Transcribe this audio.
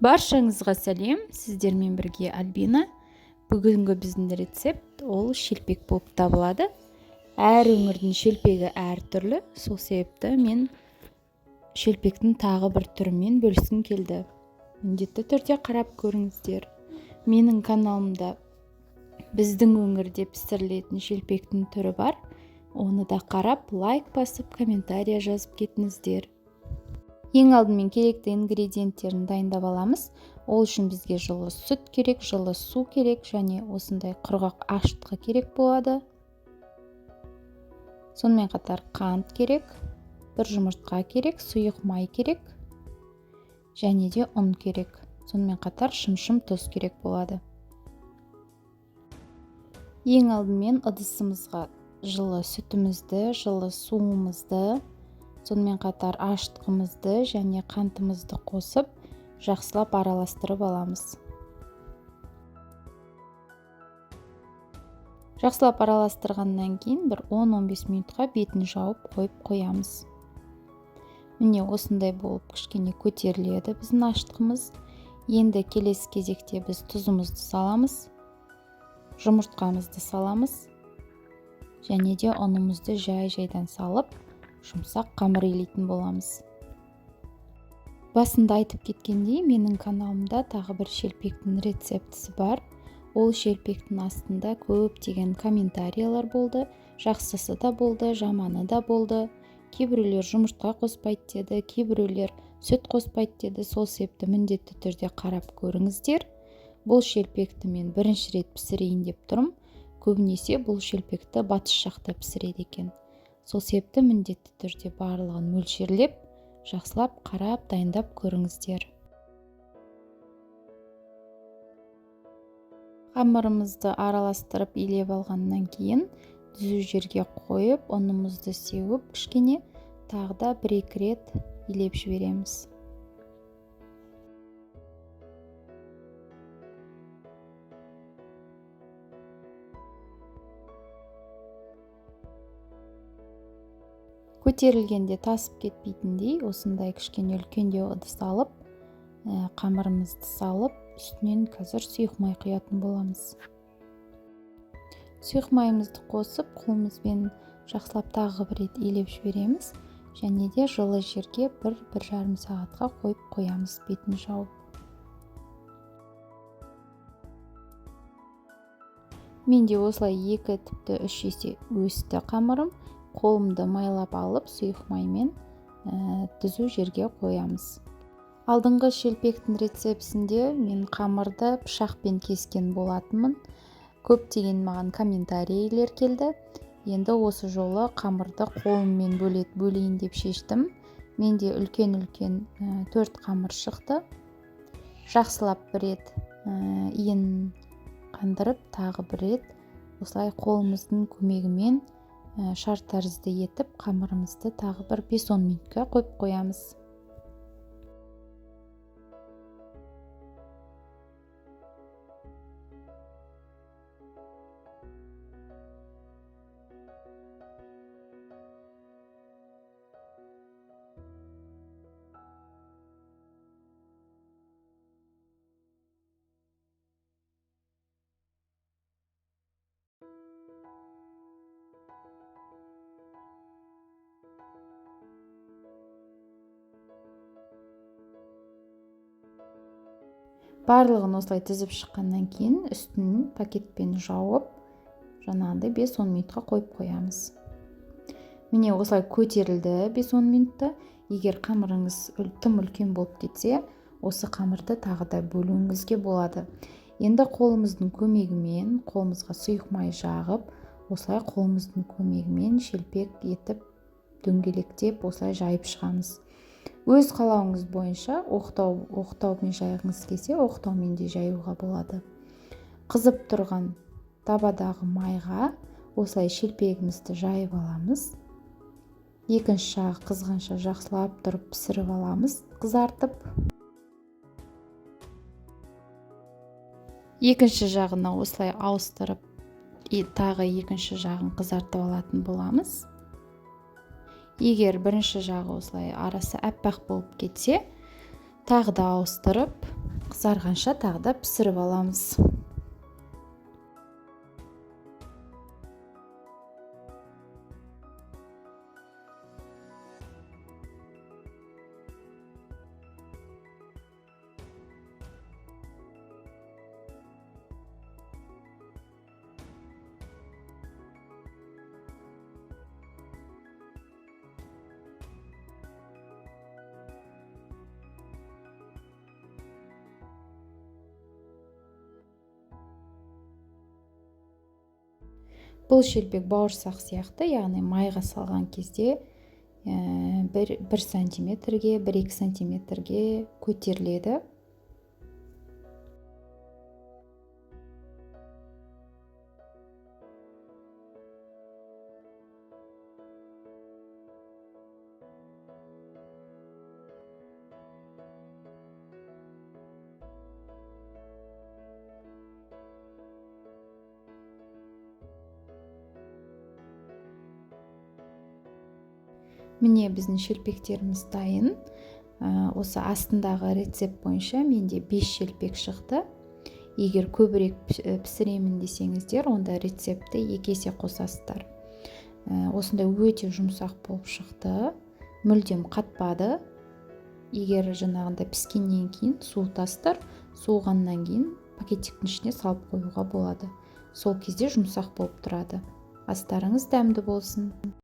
Баршаңызға сәлем, сіздермен бірге Альбина. Бүгінгі біздің рецепт ол шелпек болып табылады. Әр өңірдің шелпегі әртүрлі, сол себепті мен шелпектің тағы бір түрімен бөліскім келді. Міндетті түрде қарап көріңіздер. Менің каналымда біздің өңірде пісірілетін шелпектің түрі бар. Оны да қарап, лайк басып, комментария жазып кетіңіздер. Ең алдымен керекті ингредиенттерін дайындап аламыз. Ол үшін бізге жылы сүт керек, жылы су керек және осындай құрғақ ашытқы керек болады. Сонымен қатар қант керек, бір жұмыртқа керек, сұйық май керек және де ұн керек. Сонымен қатар шым тұз керек болады. Ең алдымен ыдысымызға жылы сүтімізді, жылы суымызды, сонымен қатар ашытқымызды және қантымызды қосып, жақсылап араластырып аламыз. Жақсылап араластырғаннан кейін бір 10-15 минутқа бетін жауып қойып қоямыз. Міне осындай болып кішкене көтеріледі біздің ашытқымыз. Енді келесі кезекте біз тұзымызды саламыз, жұмыртқамызды саламыз және де ұнымызды жай-жайдан салып, жұмсақ қамыр илейтін боламыз. Басында айтып кеткендей, менің каналымда тағы бір шелпектің рецептісі бар. Ол шелпектің астында көптеген комментариялар болды. Жақсысы да болды, жаманы да болды. Кейбіреулер жұмыртқа қоспайды деді, кейбіреулер сүт қоспайды деді. Сол себепті міндетті түрде қарап көріңіздер. Бұл шелпекті мен бірінші рет пісірейін деп тұрмын. Көбінесе бұл шелпекті батыс жақта пісіреді екен. Сол себепті міндетті түрде барлығын мөлшерлеп, жақсылап қарап, дайындап көріңіздер. Қамырымызды араластырып илеп алғаннан кейін, түзу жерге қойып, ұнымызды сеуіп, кішкене тағы да 1-2 рет илеп жібереміз. Көтерілгенде тасып кетпейтіндей, осындай кішкене үлкендеу ыдыс алып, қамырымызды салып, үстінен қазір сұйық май құятын боламыз. Сұйық майымызды қосып, қолымызбен жақсылап тағы 1 рет илеп жібереміз және де жылы жерге 1-1,5 сағатқа қойып қоямыз бетін жауып. Менде осылай 2 тіпті 3 есе өсті қамырым. Қолымды майлап алып, сұйық маймен түзу жерге қоямыз. Алдыңғы шелпектің рецептісінде мен қамырды пышақпен кескен болатынмын. Көптеген маған комментарийлер келді. Енді осы жолы қамырды қолыммен бөлейін деп шештім. Менде үлкен-үлкен 4 қамыр шықты. Жақсылап 1 рет иін қандырып, тағы 1 рет осылай қолымыздың көмегімен шар тәрізді етіп, қамырымызды тағы бір 5-10 минутқа қойып қоямыз. Барлығын осылай тізіп шыққаннан кейін үстін пакетпен жауып, жаңағыдай 5-10 минутқа қойып қоямыз. Міне осылай көтерілді 5-10 минутта. Егер қамырыңыз тым үлкен болып кетсе, осы қамырды тағы да бөлуіңізге болады. Енді қолымыздың көмегімен, қолымызға сұйық май жағып, осылай қолымыздың көмегімен шелпек етіп, дөңгелектеп, осылай жайып шығамыз. Өз қалауыңыз бойынша оқтаумен жайғыңыз келсе, оқтаумен де жаюға болады. Қызып тұрған табадағы майға осылай шелпегімізді жайып аламыз. Екінші жағы қызғанша жақсылап тұрып пісіріп аламыз, қызартып. Екінші жағына осылай ауыстырып, тағы екінші жағын қызартып алатын боламыз. Егер бірінші жағы осылай арасы әппақ болып кетсе, тағы да ауыстырып қызарғанша тағы да пісіріп аламыз. Бұл шелпек бауырсақ сияқты, яғни майға салған кезде 1 сантиметрге, 1-2 сантиметрге көтеріледі. Міне біздің шелпектеріміз дайын. Осы астындағы рецепт бойынша менде 5 шелпек шықты. Егер көбірек пісіремін десеңіздер, онда рецепті 2 есе қосасыздар. Осында өте жұмсақ болып шықты. Мүлдем қатпады. Егер жаңағында піскеннен кейін суытасыздар, суығаннан кейін пакеттіктің ішіне салып қоюға болады. Сол кезде жұмсақ болып тұрады. Астарыңыз дәмді болсын.